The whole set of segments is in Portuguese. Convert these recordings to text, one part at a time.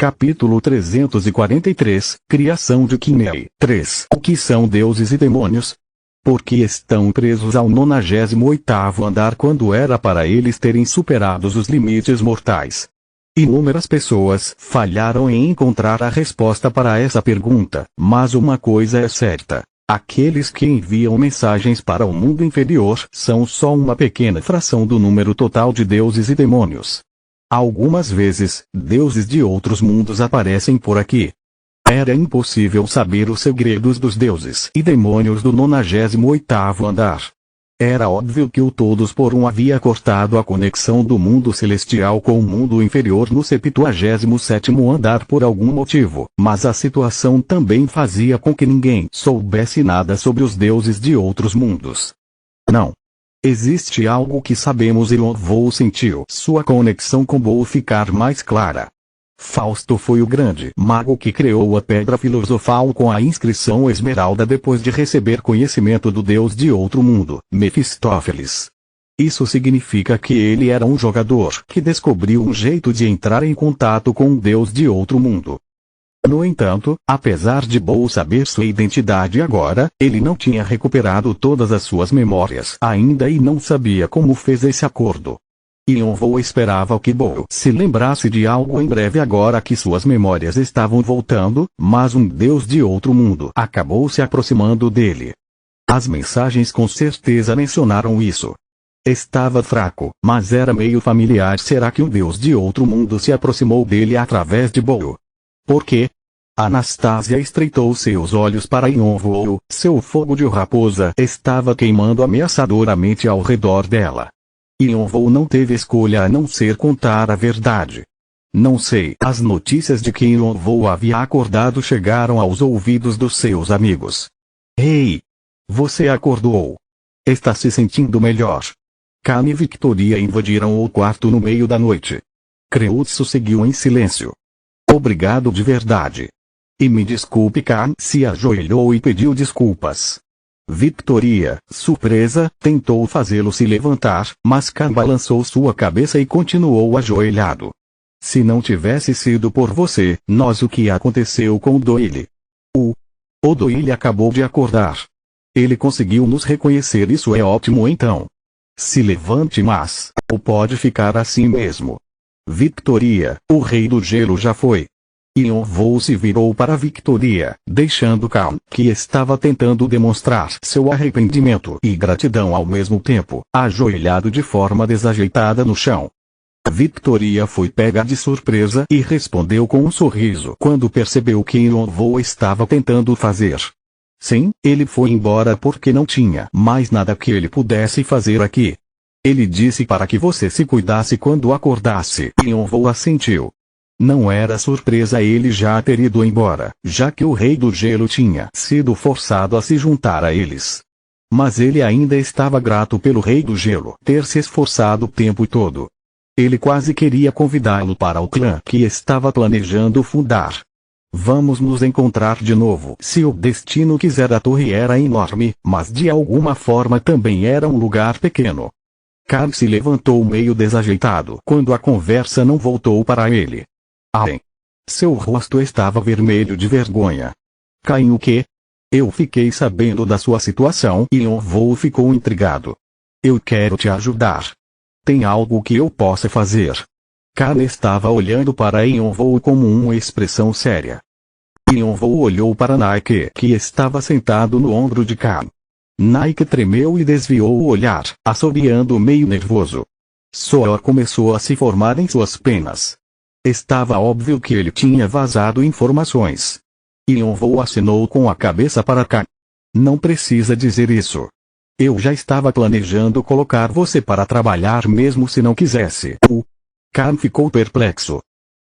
Capítulo 343, Criação de Kinei. 3. O que são deuses e demônios? Porque estão presos ao 98º andar quando era para eles terem superados os limites mortais. Inúmeras pessoas falharam em encontrar a resposta para essa pergunta, mas uma coisa é certa. Aqueles que enviam mensagens para o mundo inferior são só uma pequena fração do número total de deuses e demônios. Algumas vezes, deuses de outros mundos aparecem por aqui. Era impossível saber os segredos dos deuses e demônios do 98º andar. Era óbvio que o Todos por Um havia cortado a conexão do mundo celestial com o mundo inferior no 77º andar por algum motivo, mas a situação também fazia com que ninguém soubesse nada sobre os deuses de outros mundos. Não. Existe algo que sabemos e Vou sentiu sua conexão com Bo ficar mais clara. Fausto foi o grande mago que criou a pedra filosofal com a inscrição Esmeralda depois de receber conhecimento do deus de outro mundo, Mefistófeles. Isso significa que ele era um jogador que descobriu um jeito de entrar em contato com um deus de outro mundo. No entanto, apesar de Bo saber sua identidade agora, ele não tinha recuperado todas as suas memórias ainda e não sabia como fez esse acordo. Vou esperava que Bo se lembrasse de algo em breve agora que suas memórias estavam voltando, mas um deus de outro mundo acabou se aproximando dele. As mensagens com certeza mencionaram isso. Estava fraco, mas era meio familiar. Será que um deus de outro mundo se aproximou dele através de Bo? Por quê? Anastasia estreitou seus olhos para Vou. Seu fogo de raposa estava queimando ameaçadoramente ao redor dela. Vou não teve escolha a não ser contar a verdade. Não sei. As notícias de que Vou havia acordado chegaram aos ouvidos dos seus amigos. Ei! Você acordou. Está se sentindo melhor. Khan e Victoria invadiram o quarto no meio da noite. Creutzo seguiu em silêncio. Obrigado de verdade. E me desculpe. Khan se ajoelhou e pediu desculpas. Victoria, surpresa, tentou fazê-lo se levantar, mas Khan balançou sua cabeça e continuou ajoelhado. Se não tivesse sido por você, o que aconteceu com o Doyle? O Doyle acabou de acordar. Ele conseguiu nos reconhecer. Isso é ótimo então. Se levante, mas pode ficar assim mesmo. Victoria, o rei do gelo já foi. Vou se virou para Victoria, deixando Khan, que estava tentando demonstrar seu arrependimento e gratidão ao mesmo tempo, ajoelhado de forma desajeitada no chão. Victoria foi pega de surpresa e respondeu com um sorriso quando percebeu que Vou estava tentando fazer. Sim, ele foi embora porque não tinha mais nada que ele pudesse fazer aqui. Ele disse para que você se cuidasse quando acordasse. Vou assentiu. Não era surpresa ele já ter ido embora, já que o Rei do Gelo tinha sido forçado a se juntar a eles. Mas ele ainda estava grato pelo Rei do Gelo ter se esforçado o tempo todo. Ele quase queria convidá-lo para o clã que estava planejando fundar. Vamos nos encontrar de novo. Se o destino quiser. A torre era enorme, mas de alguma forma também era um lugar pequeno. Khan se levantou meio desajeitado quando a conversa não voltou para ele. Seu rosto estava vermelho de vergonha. Caim, o quê? Eu fiquei sabendo da sua situação e Vou ficou intrigado. Eu quero te ajudar. Tem algo que eu possa fazer? Khan estava olhando para Vou com uma expressão séria. Vou olhou para Nike, que estava sentado no ombro de Khan. Nike tremeu e desviou o olhar, assobiando meio nervoso. Suor começou a se formar em suas penas. Estava óbvio que ele tinha vazado informações. Vou assinou com a cabeça para Khan. Não precisa dizer isso. Eu já estava planejando colocar você para trabalhar mesmo se não quisesse. Khan ficou perplexo.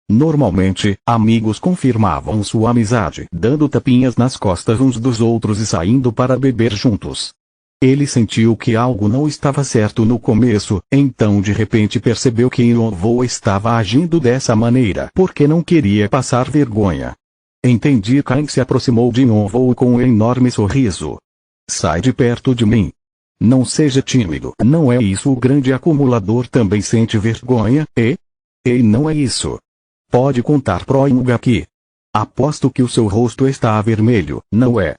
Normalmente, amigos confirmavam sua amizade dando tapinhas nas costas uns dos outros e saindo para beber juntos. Ele sentiu que algo não estava certo no começo, então de repente percebeu que Vou estava agindo dessa maneira porque não queria passar vergonha. Entendi. Khan se aproximou de Vou com um enorme sorriso. Sai de perto de mim. Não seja tímido. Não é isso. O grande acumulador também sente vergonha, e não é isso. Pode contar pro Inga aqui. Aposto que o seu rosto está vermelho, não é?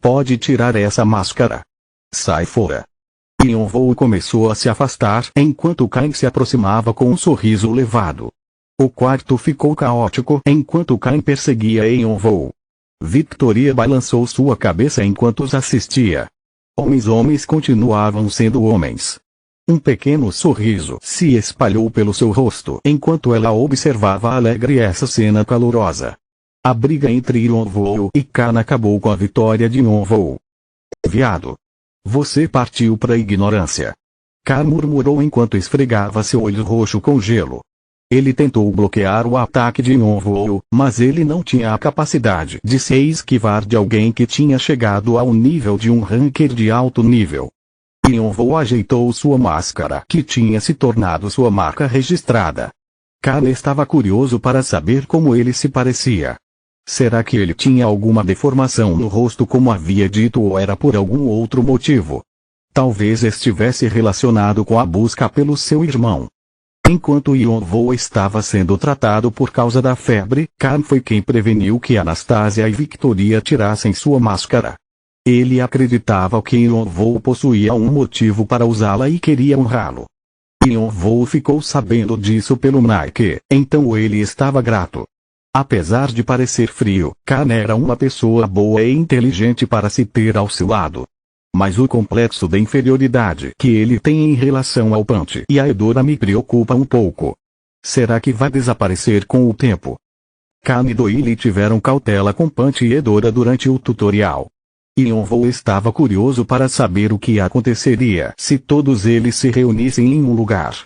Pode tirar essa máscara. Sai fora. Yonvou começou a se afastar enquanto Cain se aproximava com um sorriso levado. O quarto ficou caótico enquanto Cain perseguia Yonvou. Victoria balançou sua cabeça enquanto os assistia. Homens continuavam sendo homens. Um pequeno sorriso se espalhou pelo seu rosto enquanto ela observava alegre essa cena calorosa. A briga entre Yonvou e Cain acabou com a vitória de Yonvou. Viado. Você partiu para a ignorância. Cain murmurou enquanto esfregava seu olho roxo com gelo. Ele tentou bloquear o ataque de Yonvou, mas ele não tinha a capacidade de se esquivar de alguém que tinha chegado ao nível de um ranker de alto nível. Yonvou ajeitou sua máscara que tinha se tornado sua marca registrada. Cain estava curioso para saber como ele se parecia. Será que ele tinha alguma deformação no rosto como havia dito ou era por algum outro motivo? Talvez estivesse relacionado com a busca pelo seu irmão. Enquanto Yonvou estava sendo tratado por causa da febre, Cain foi quem preveniu que Anastasia e Victoria tirassem sua máscara. Ele acreditava que Yonvou possuía um motivo para usá-la e queria honrá-lo. Yonvou ficou sabendo disso pelo Nike, então ele estava grato. Apesar de parecer frio, Cain era uma pessoa boa e inteligente para se ter ao seu lado. Mas o complexo de inferioridade que ele tem em relação ao Punch e a Edora me preocupa um pouco. Será que vai desaparecer com o tempo? Cain e Doyle tiveram cautela com Punch e Edora durante o tutorial. Yonvou estava curioso para saber o que aconteceria se todos eles se reunissem em um lugar.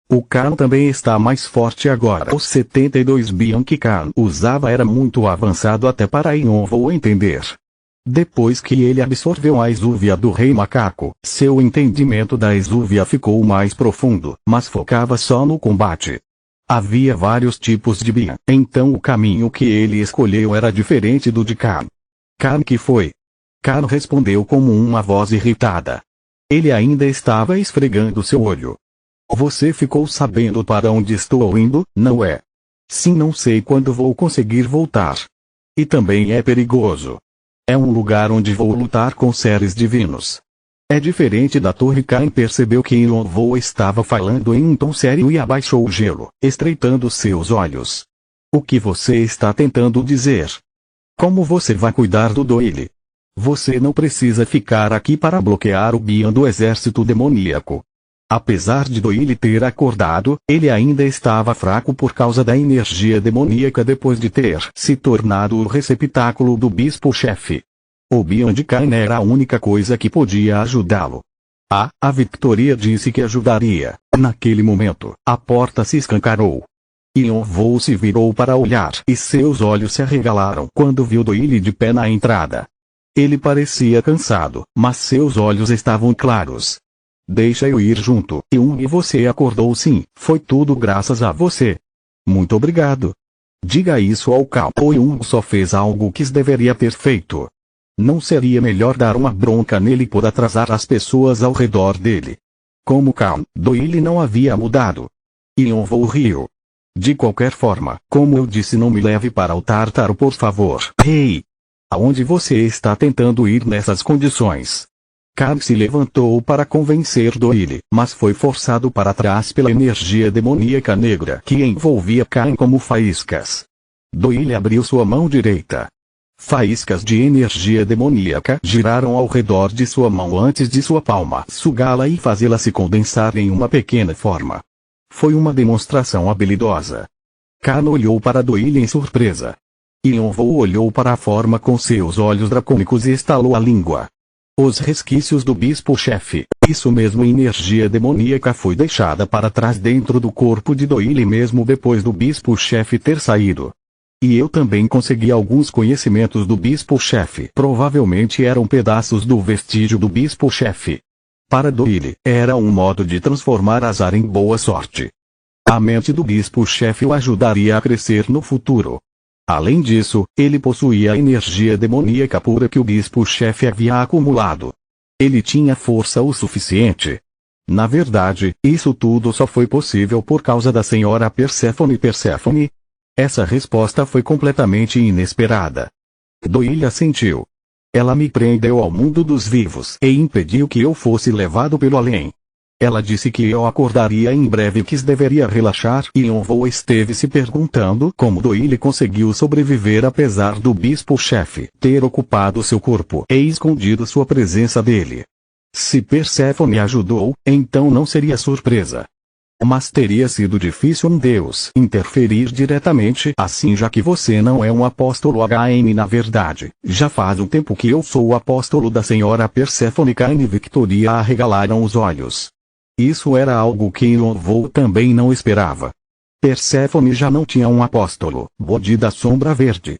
O Cain também está mais forte agora. O 72 Bion que Cain usava era muito avançado até para Yonvou entender. Depois que ele absorveu a exúvia do Rei Macaco, seu entendimento da exúvia ficou mais profundo, mas focava só no combate. Havia vários tipos de Bion, então o caminho que ele escolheu era diferente do de Cain. Cain que foi? Cain respondeu como uma voz irritada. Ele ainda estava esfregando seu olho. Você ficou sabendo para onde estou indo, não é? Sim, não sei quando vou conseguir voltar. E também é perigoso. É um lugar onde vou lutar com seres divinos. É diferente da torre. Cain percebeu que Yonvou estava falando em um tom sério e abaixou o gelo, estreitando seus olhos. O que você está tentando dizer? Como você vai cuidar do Doyle? Você não precisa ficar aqui para bloquear o Bion do exército demoníaco. Apesar de Doyle ter acordado, ele ainda estava fraco por causa da energia demoníaca depois de ter se tornado o receptáculo do bispo-chefe. O Bion de Cain era a única coisa que podia ajudá-lo. A Victoria disse que ajudaria. Naquele momento, a porta se escancarou. Yonvou se virou para olhar e seus olhos se arregalaram quando viu Doyle de pé na entrada. Ele parecia cansado, mas seus olhos estavam claros. Deixa eu ir junto. E você acordou? Sim, foi tudo graças a você. Muito obrigado. Diga isso ao Cal. O só fez algo que deveria ter feito. Não seria melhor dar uma bronca nele por atrasar as pessoas ao redor dele? Como Cal, Doyle não havia mudado. Yonvou riu. De qualquer forma, como eu disse, não me leve para o Tártaro, por favor. Hey! Aonde você está tentando ir nessas condições? Cain se levantou para convencer Doyle, mas foi forçado para trás pela energia demoníaca negra que envolvia Cain como faíscas. Doyle abriu sua mão direita. Faíscas de energia demoníaca giraram ao redor de sua mão antes de sua palma sugá-la e fazê-la se condensar em uma pequena forma. Foi uma demonstração habilidosa. Cain olhou para Doyle em surpresa. Yonvou olhou para a forma com seus olhos dracônicos e estalou a língua. Os resquícios do bispo-chefe, isso mesmo, energia demoníaca foi deixada para trás dentro do corpo de Doyle mesmo depois do bispo-chefe ter saído. E eu também consegui alguns conhecimentos do bispo-chefe. Provavelmente eram pedaços do vestígio do bispo-chefe. Para Doyle, era um modo de transformar azar em boa sorte. A mente do bispo-chefe o ajudaria a crescer no futuro. Além disso, ele possuía a energia demoníaca pura que o bispo-chefe havia acumulado. Ele tinha força o suficiente. Na verdade, isso tudo só foi possível por causa da senhora Perséfone. Essa resposta foi completamente inesperada. Doyle assentiu. Ela me prendeu ao mundo dos vivos e impediu que eu fosse levado pelo além. Ela disse que eu acordaria em breve e que deveria relaxar, e Yonvou esteve se perguntando como Doyle conseguiu sobreviver apesar do bispo-chefe ter ocupado seu corpo e escondido sua presença dele. Se Perséfone ajudou, então não seria surpresa. Mas teria sido difícil um deus interferir diretamente assim, já que você não é um apóstolo HM. Na verdade, já faz um tempo que eu sou o apóstolo da senhora Perséfone. Cain e Victoria arregalaram os olhos. Isso era algo que Yonvou também não esperava. Perséfone já não tinha um apóstolo, Bodhi da Sombra Verde.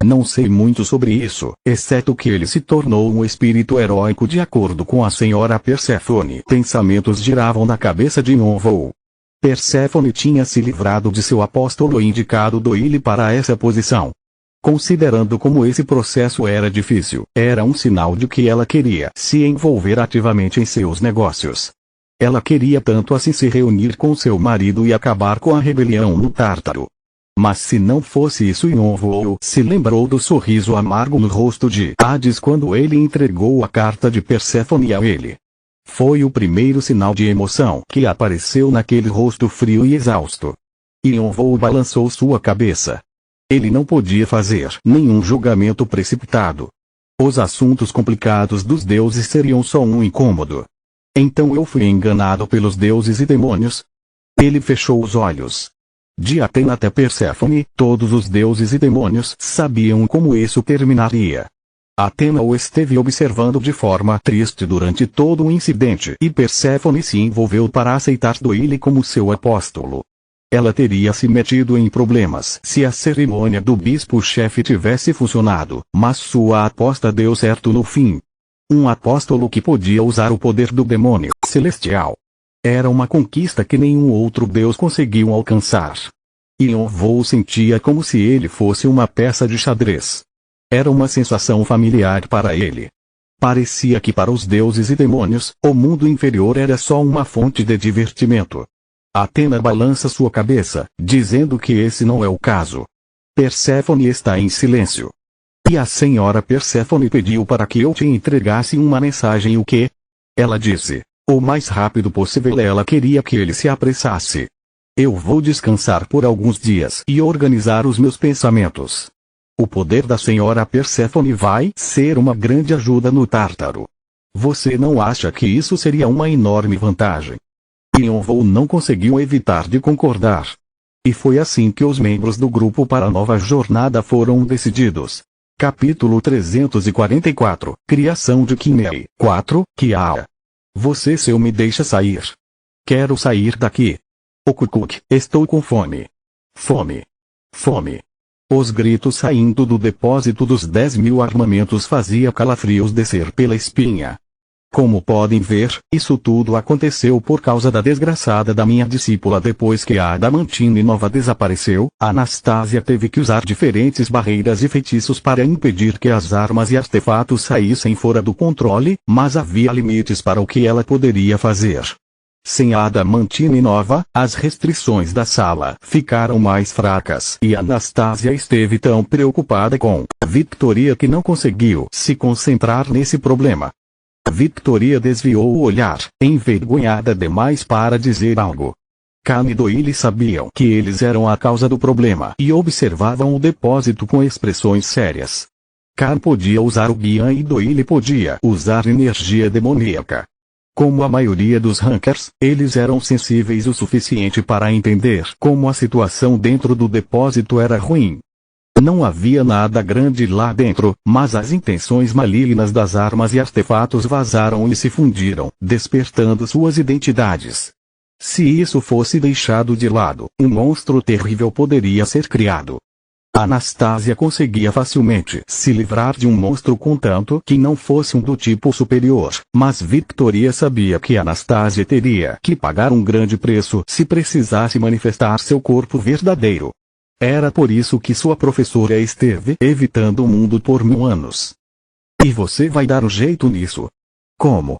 Não sei muito sobre isso, exceto que ele se tornou um espírito heróico de acordo com a senhora Perséfone. Pensamentos giravam na cabeça de Yonvou. Perséfone tinha se livrado de seu apóstolo e indicado Doyle para essa posição. Considerando como esse processo era difícil, era um sinal de que ela queria se envolver ativamente em seus negócios. Ela queria tanto assim se reunir com seu marido e acabar com a rebelião no Tártaro. Mas se não fosse isso, Yonvou se lembrou do sorriso amargo no rosto de Hades quando ele entregou a carta de Perséfone a ele. Foi o primeiro sinal de emoção que apareceu naquele rosto frio e exausto. Yonvou balançou sua cabeça. Ele não podia fazer nenhum julgamento precipitado. Os assuntos complicados dos deuses seriam só um incômodo. Então eu fui enganado pelos deuses e demônios? Ele fechou os olhos. De Atena até Perséfone, todos os deuses e demônios sabiam como isso terminaria. Atena o esteve observando de forma triste durante todo o incidente e Perséfone se envolveu para aceitar Doyle como seu apóstolo. Ela teria se metido em problemas se a cerimônia do bispo-chefe tivesse funcionado, mas sua aposta deu certo no fim. Um apóstolo que podia usar o poder do demônio celestial. Era uma conquista que nenhum outro deus conseguiu alcançar. Yonvou sentia como se ele fosse uma peça de xadrez. Era uma sensação familiar para ele. Parecia que para os deuses e demônios, o mundo inferior era só uma fonte de divertimento. Atena balança sua cabeça, dizendo que esse não é o caso. Perséfone está em silêncio. E a senhora Perséfone pediu para que eu te entregasse uma mensagem. O quê? Ela disse. O mais rápido possível. Ela queria que ele se apressasse. Eu vou descansar por alguns dias e organizar os meus pensamentos. O poder da senhora Perséfone vai ser uma grande ajuda no Tártaro. Você não acha que isso seria uma enorme vantagem? Yonvou não conseguiu evitar de concordar. E foi assim que os membros do grupo para a nova jornada foram decididos. Capítulo 344, Criação de Kinei. 4, Kiaa. Você seu me deixa sair. Quero sair daqui. Okukuk, estou com fome. Fome. Fome. Os gritos saindo do depósito dos 10.000 armamentos fazia calafrios descer pela espinha. Como podem ver, isso tudo aconteceu por causa da desgraçada da minha discípula. Depois que a Adamantine Nova desapareceu, Anastasia teve que usar diferentes barreiras e feitiços para impedir que as armas e artefatos saíssem fora do controle, mas havia limites para o que ela poderia fazer. Sem a Adamantine Nova, as restrições da sala ficaram mais fracas e Anastasia esteve tão preocupada com Victoria que não conseguiu se concentrar nesse problema. Victoria desviou o olhar, envergonhada demais para dizer algo. Cain e Doyle sabiam que eles eram a causa do problema e observavam o depósito com expressões sérias. Cain podia usar o Guian e Doyle podia usar energia demoníaca. Como a maioria dos hackers, eles eram sensíveis o suficiente para entender como a situação dentro do depósito era ruim. Não havia nada grande lá dentro, mas as intenções malignas das armas e artefatos vazaram e se fundiram, despertando suas identidades. Se isso fosse deixado de lado, um monstro terrível poderia ser criado. Anastasia conseguia facilmente se livrar de um monstro contanto que não fosse um do tipo superior, mas Victoria sabia que Anastasia teria que pagar um grande preço se precisasse manifestar seu corpo verdadeiro. Era por isso que sua professora esteve evitando o mundo por 1000 anos. E você vai dar um jeito nisso? Como?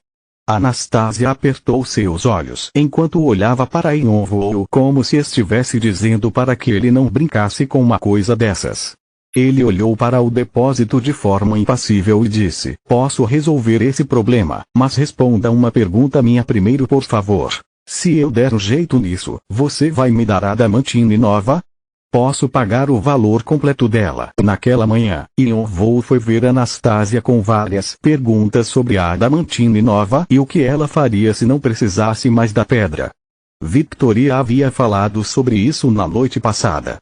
Anastasia apertou seus olhos enquanto olhava para Yonvou como se estivesse dizendo para que ele não brincasse com uma coisa dessas. Ele olhou para o depósito de forma impassível e disse: posso resolver esse problema, mas responda uma pergunta minha primeiro por favor. Se eu der um jeito nisso, você vai me dar a adamantine nova? Posso pagar o valor completo dela. Naquela manhã, Yonvou foi ver Anastasia com várias perguntas sobre a adamantine nova e o que ela faria se não precisasse mais da pedra. Victoria havia falado sobre isso na noite passada.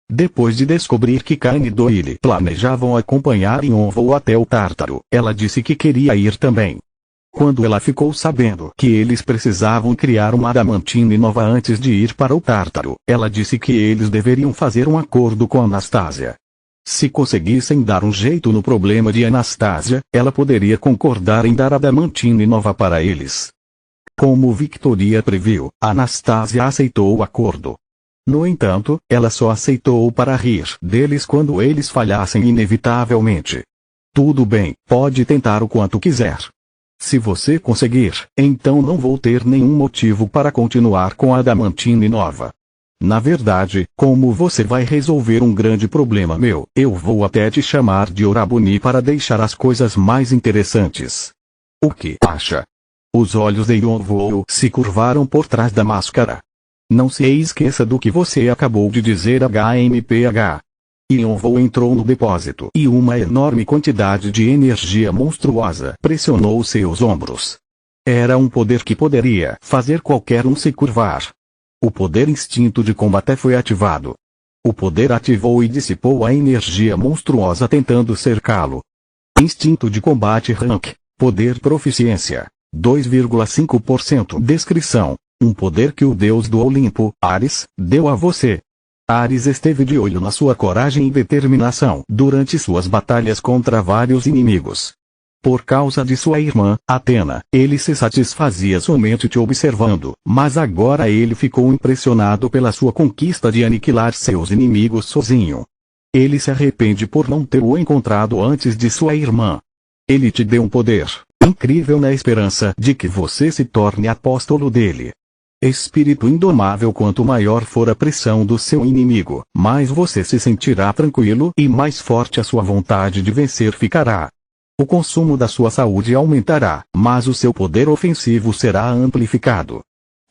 Depois de descobrir que Cain e Doyle planejavam acompanhar Yonvou até o Tártaro, ela disse que queria ir também. Quando ela ficou sabendo que eles precisavam criar uma adamantine nova antes de ir para o Tártaro, ela disse que eles deveriam fazer um acordo com Anastasia. Se conseguissem dar um jeito no problema de Anastasia, ela poderia concordar em dar a adamantine nova para eles. Como Victoria previu, Anastasia aceitou o acordo. No entanto, ela só aceitou para rir deles quando eles falhassem inevitavelmente. Tudo bem, pode tentar o quanto quiser. Se você conseguir, então não vou ter nenhum motivo para continuar com a adamantine nova. Na verdade, como você vai resolver um grande problema meu, eu vou até te chamar de Orabuni para deixar as coisas mais interessantes. O que acha? Os olhos de Yonvou se curvaram por trás da máscara. Não se esqueça do que você acabou de dizer HMPH. Yonvou entrou no depósito e uma enorme quantidade de energia monstruosa pressionou seus ombros. Era um poder que poderia fazer qualquer um se curvar. O poder instinto de combate foi ativado. O poder ativou e dissipou a energia monstruosa tentando cercá-lo. Instinto de combate rank, poder proficiência, 2,5%. Descrição: um poder que o deus do Olimpo, Ares, deu a você. Ares esteve de olho na sua coragem e determinação durante suas batalhas contra vários inimigos. Por causa de sua irmã, Atena, ele se satisfazia somente te observando, mas agora ele ficou impressionado pela sua conquista de aniquilar seus inimigos sozinho. Ele se arrepende por não ter o encontrado antes de sua irmã. Ele te deu um poder incrível na esperança de que você se torne apóstolo dele. Espírito indomável: quanto maior for a pressão do seu inimigo, mais você se sentirá tranquilo e mais forte a sua vontade de vencer ficará. O consumo da sua saúde aumentará, mas o seu poder ofensivo será amplificado.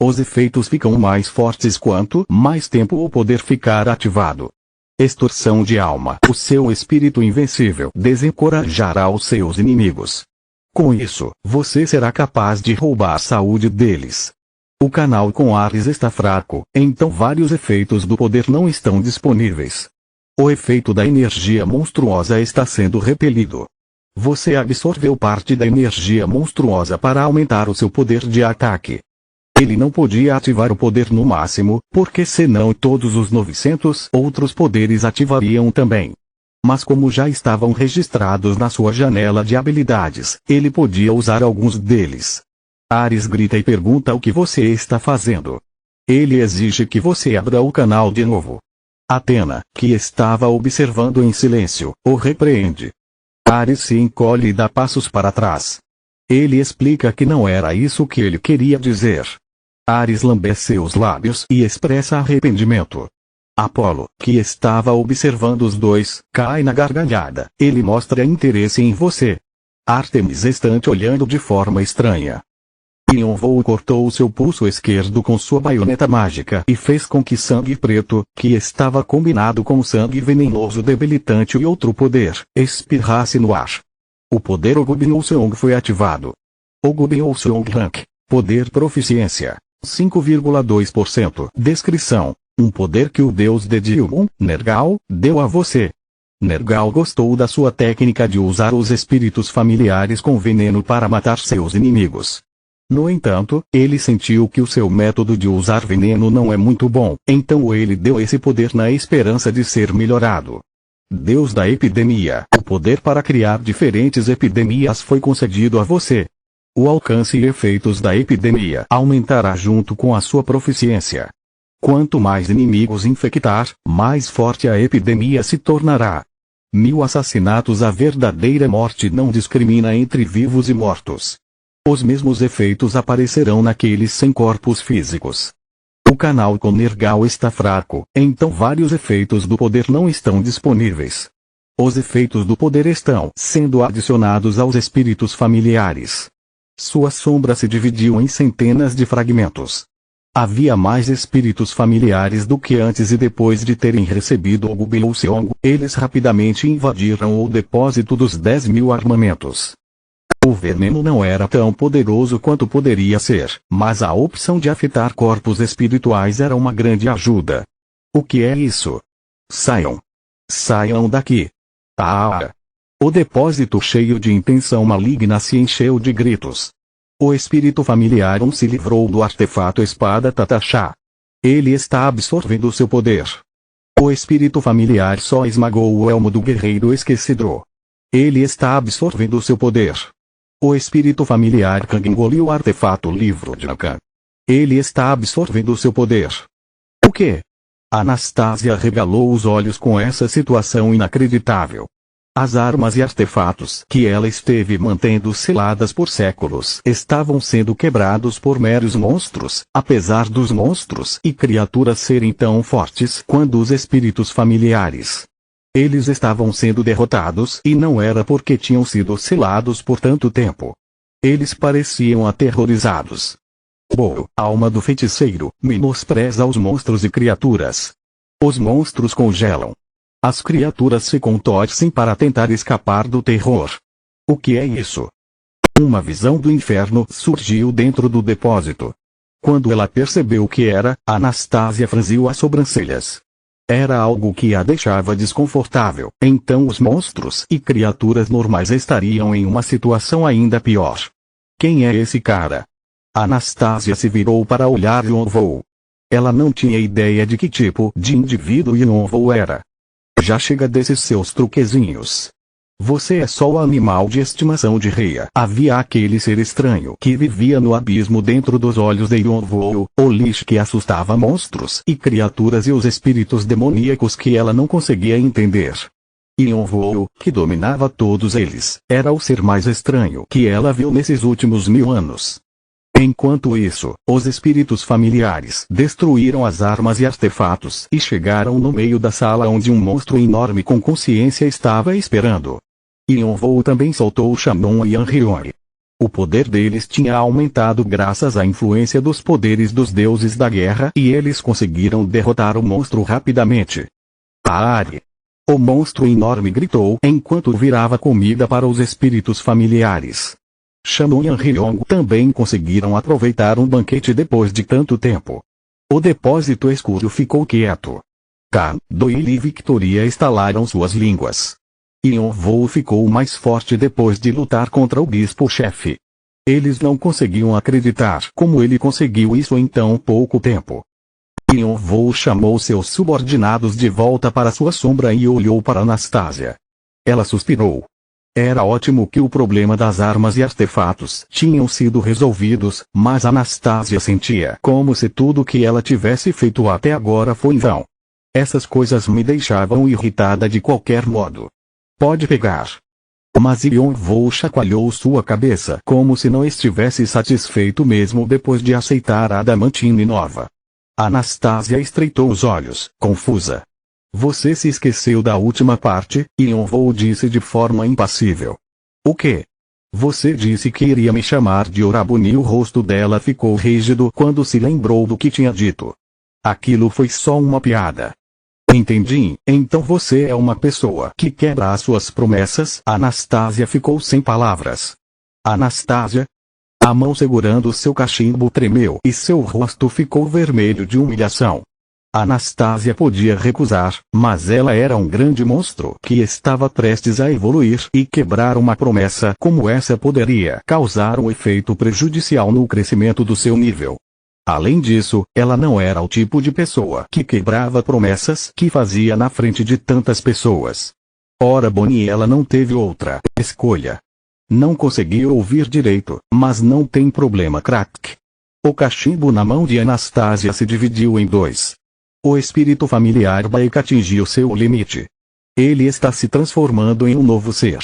Os efeitos ficam mais fortes quanto mais tempo o poder ficar ativado. Extorsão de alma: o seu espírito invencível desencorajará os seus inimigos. Com isso, você será capaz de roubar a saúde deles. O canal com Ares está fraco, então vários efeitos do poder não estão disponíveis. O efeito da energia monstruosa está sendo repelido. Você absorveu parte da energia monstruosa para aumentar o seu poder de ataque. Ele não podia ativar o poder no máximo, porque senão todos os 900 outros poderes ativariam também. Mas como já estavam registrados na sua janela de habilidades, ele podia usar alguns deles. Ares grita e pergunta o que você está fazendo. Ele exige que você abra o canal de novo. Atena, que estava observando em silêncio, o repreende. Ares se encolhe e dá passos para trás. Ele explica que não era isso que ele queria dizer. Ares lambe seus lábios e expressa arrependimento. Apolo, que estava observando os dois, cai na gargalhada. Ele mostra interesse em você. Ártemis está olhando de forma estranha. Yonvou cortou o seu pulso esquerdo com sua baioneta mágica e fez com que sangue preto, que estava combinado com sangue venenoso debilitante e outro poder, espirrasse no ar. O poder Ogubin-Usong foi ativado. Ogubin-Usong Rank, poder proficiência, 5,2%. Descrição: um poder que o deus de Dilmun, Nergal, deu a você. Nergal gostou da sua técnica de usar os espíritos familiares com veneno para matar seus inimigos. No entanto, ele sentiu que o seu método de usar veneno não é muito bom, então ele deu esse poder na esperança de ser melhorado. Deus da epidemia, o poder para criar diferentes epidemias foi concedido a você. O alcance e efeitos da epidemia aumentará junto com a sua proficiência. Quanto mais inimigos infectar, mais forte a epidemia se tornará. 1000 assassinatos: a verdadeira morte não discrimina entre vivos e mortos. Os mesmos efeitos aparecerão naqueles sem corpos físicos. O canal conergal está fraco, então vários efeitos do poder não estão disponíveis. Os efeitos do poder estão sendo adicionados aos espíritos familiares. Sua sombra se dividiu em centenas de fragmentos. Havia mais espíritos familiares do que antes e depois de terem recebido o Gubilou Seong, eles rapidamente invadiram o depósito dos 10.000 armamentos. O veneno não era tão poderoso quanto poderia ser, mas a opção de afetar corpos espirituais era uma grande ajuda. O que é isso? Saiam! Saiam daqui! Ah! O depósito cheio de intenção maligna se encheu de gritos. O espírito familiar se livrou do artefato espada Tatachá. Ele está absorvendo seu poder. O espírito familiar só esmagou o elmo do guerreiro esquecido. Ele está absorvendo seu poder. O espírito familiar Kang engoliu o artefato livro de Nakan. Ele está absorvendo seu poder. O quê? Anastasia regalou os olhos com essa situação inacreditável. As armas e artefatos que ela esteve mantendo seladas por séculos estavam sendo quebrados por meros monstros, apesar dos monstros e criaturas serem tão fortes quanto os espíritos familiares. Eles estavam sendo derrotados e não era porque tinham sido selados por tanto tempo. Eles pareciam aterrorizados. A alma do feiticeiro menospreza os monstros e criaturas. Os monstros congelam. As criaturas se contorcem para tentar escapar do terror. O que é isso? Uma visão do inferno surgiu dentro do depósito. Quando ela percebeu o que era, Anastasia franziu as sobrancelhas. Era algo que a deixava desconfortável. Então os monstros e criaturas normais estariam em uma situação ainda pior. Quem é esse cara? Anastasia se virou para olhar Yonvou. Ela não tinha ideia de que tipo de indivíduo Yonvou era. Já chega desses seus truquezinhos. Você é só o animal de estimação de Reia. Havia aquele ser estranho que vivia no abismo dentro dos olhos de Yonvou, o lixo que assustava monstros e criaturas e os espíritos demoníacos que ela não conseguia entender. Yonvou, que dominava todos eles, era o ser mais estranho que ela viu nesses últimos 1000 anos. Enquanto isso, os espíritos familiares destruíram as armas e artefatos e chegaram no meio da sala onde um monstro enorme com consciência estava esperando. Yonvou também soltou o Shannon e Anriori. O poder deles tinha aumentado graças à influência dos poderes dos deuses da guerra e eles conseguiram derrotar o monstro rapidamente. Aari! O monstro enorme gritou enquanto virava comida para os espíritos familiares. Shannon e Anriong também conseguiram aproveitar um banquete depois de tanto tempo. O depósito escuro ficou quieto. Doyle e Victoria estalaram suas línguas. Yonvou ficou mais forte depois de lutar contra o bispo-chefe. Eles não conseguiam acreditar como ele conseguiu isso em tão pouco tempo. Yonvou chamou seus subordinados de volta para sua sombra e olhou para Anastasia. Ela suspirou. Era ótimo que o problema das armas e artefatos tinham sido resolvidos, mas Anastasia sentia como se tudo que ela tivesse feito até agora foi em vão. Essas coisas me deixavam irritada de qualquer modo. Pode pegar. Mas Yonvou chacoalhou sua cabeça como se não estivesse satisfeito mesmo depois de aceitar a adamantina nova. Anastasia estreitou os olhos, confusa. Você se esqueceu da última parte, Yonvou disse de forma impassível. O quê? Você disse que iria me chamar de Orabuni. O rosto dela ficou rígido quando se lembrou do que tinha dito. Aquilo foi só uma piada. Entendi, então você é uma pessoa que quebra as suas promessas. Anastasia ficou sem palavras. Anastasia? A mão segurando seu cachimbo tremeu e seu rosto ficou vermelho de humilhação. Anastasia podia recusar, mas ela era um grande monstro que estava prestes a evoluir e quebrar uma promessa como essa poderia causar um efeito prejudicial no crescimento do seu nível. Além disso, ela não era o tipo de pessoa que quebrava promessas que fazia na frente de tantas pessoas. Ora Bonnie, ela não teve outra escolha. Não conseguiu ouvir direito, mas não tem problema. Crack. O cachimbo na mão de Anastasia se dividiu em dois. O espírito familiar Baek atingiu seu limite. Ele está se transformando em um novo ser.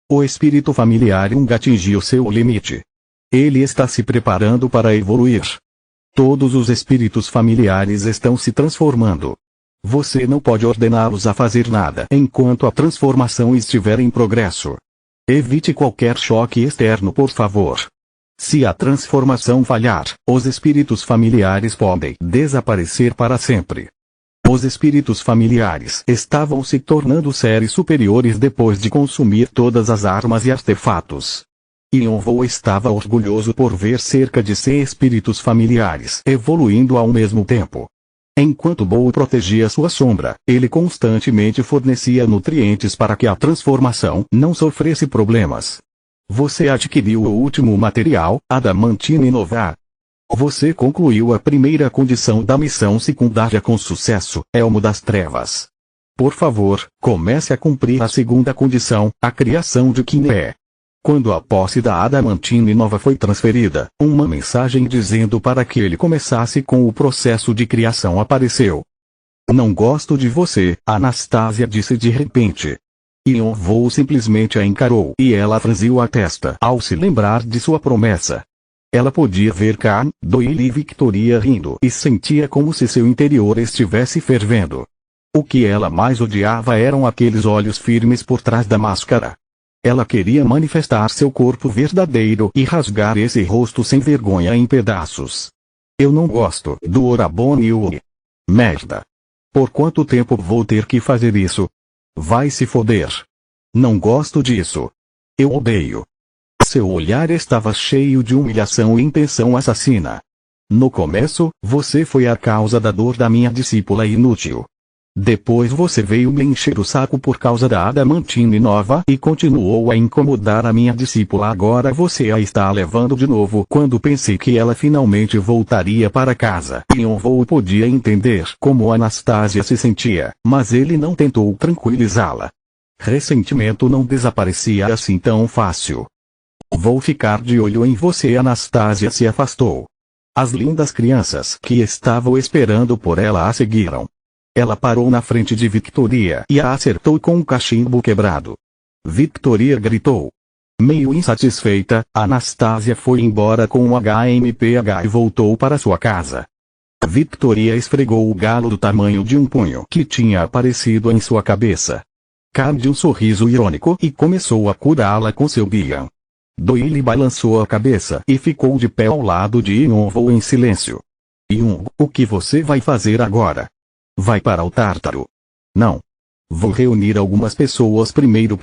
O espírito familiar Jung atingiu seu limite. Ele está se preparando para evoluir. Todos os espíritos familiares estão se transformando. Você não pode ordená-los a fazer nada enquanto a transformação estiver em progresso. Evite qualquer choque externo, por favor. Se a transformação falhar, os espíritos familiares podem desaparecer para sempre. Os espíritos familiares estavam se tornando seres superiores depois de consumir todas as armas e artefatos. Yonvo estava orgulhoso por ver cerca de 100 espíritos familiares evoluindo ao mesmo tempo. Enquanto Bou protegia sua sombra, ele constantemente fornecia nutrientes para que a transformação não sofresse problemas. Você adquiriu o último material, Adamantina Nova. Você concluiu a primeira condição da missão secundária com sucesso, Elmo das Trevas. Por favor, comece a cumprir a segunda condição, a criação de Kiné. Quando a posse da Adamantina Nova foi transferida, uma mensagem dizendo para que ele começasse com o processo de criação apareceu. Não gosto de você, Anastasia disse de repente. Yonvo simplesmente a encarou e ela franziu a testa ao se lembrar de sua promessa. Ela podia ver Khan, Doyle e Victoria rindo e sentia como se seu interior estivesse fervendo. O que ela mais odiava eram aqueles olhos firmes por trás da máscara. Ela queria manifestar seu corpo verdadeiro e rasgar esse rosto sem vergonha em pedaços. Eu não gosto do Orabone Yui. Merda. Por quanto tempo vou ter que fazer isso? Vai se foder. Não gosto disso. Eu odeio. Seu olhar estava cheio de humilhação e intenção assassina. No começo, você foi a causa da dor da minha discípula inútil. Depois você veio me encher o saco por causa da Adamantina Nova e continuou a incomodar a minha discípula. Agora você a está levando de novo. Quando pensei que ela finalmente voltaria para casa, Yonvo podia entender como Anastasia se sentia, mas ele não tentou tranquilizá-la. Ressentimento não desaparecia assim tão fácil. Vou ficar de olho em você. Anastasia se afastou. As lindas crianças que estavam esperando por ela a seguiram. Ela parou na frente de Victoria e a acertou com um cachimbo quebrado. Victoria gritou. Meio insatisfeita, Anastasia foi embora com um HMPH e voltou para sua casa. Victoria esfregou o galo do tamanho de um punho que tinha aparecido em sua cabeça. Khan deu um sorriso irônico e começou a curá-la com seu Bian. Doyle balançou a cabeça e ficou de pé ao lado de Yonvo em silêncio. Yonvo, o que você vai fazer agora? Vai para o Tártaro. Não. Vou reunir algumas pessoas primeiro.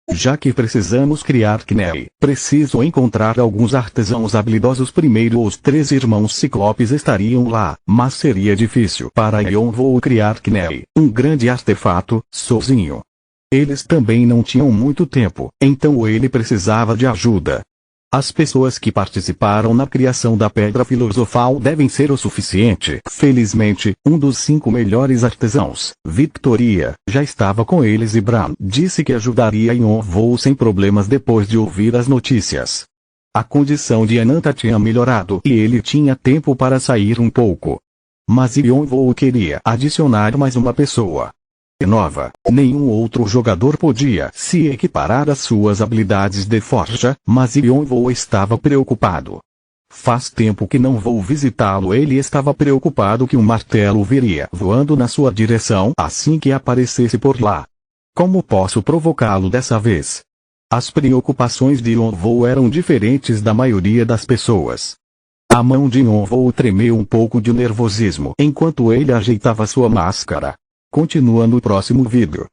Já que precisamos criar Kiné, preciso encontrar alguns artesãos habilidosos primeiro. Os 3 irmãos Ciclopes estariam lá, mas seria difícil para Yonvo criar Kiné, um grande artefato, sozinho. Eles também não tinham muito tempo, então ele precisava de ajuda. As pessoas que participaram na criação da Pedra Filosofal devem ser o suficiente. Felizmente, um dos 5 melhores artesãos, Victoria, já estava com eles e Bran disse que ajudaria Yonvo sem problemas depois de ouvir as notícias. A condição de Ananta tinha melhorado e ele tinha tempo para sair um pouco. Mas Yonvo queria adicionar mais uma pessoa nova. Nenhum outro jogador podia se equiparar às suas habilidades de forja, mas Yonvo estava preocupado. Faz tempo que não vou visitá-lo. Ele estava preocupado que um martelo viria voando na sua direção assim que aparecesse por lá. Como posso provocá-lo dessa vez? As preocupações de Yonvo eram diferentes da maioria das pessoas. A mão de Yonvo tremeu um pouco de nervosismo enquanto ele ajeitava sua máscara. Continua no próximo vídeo.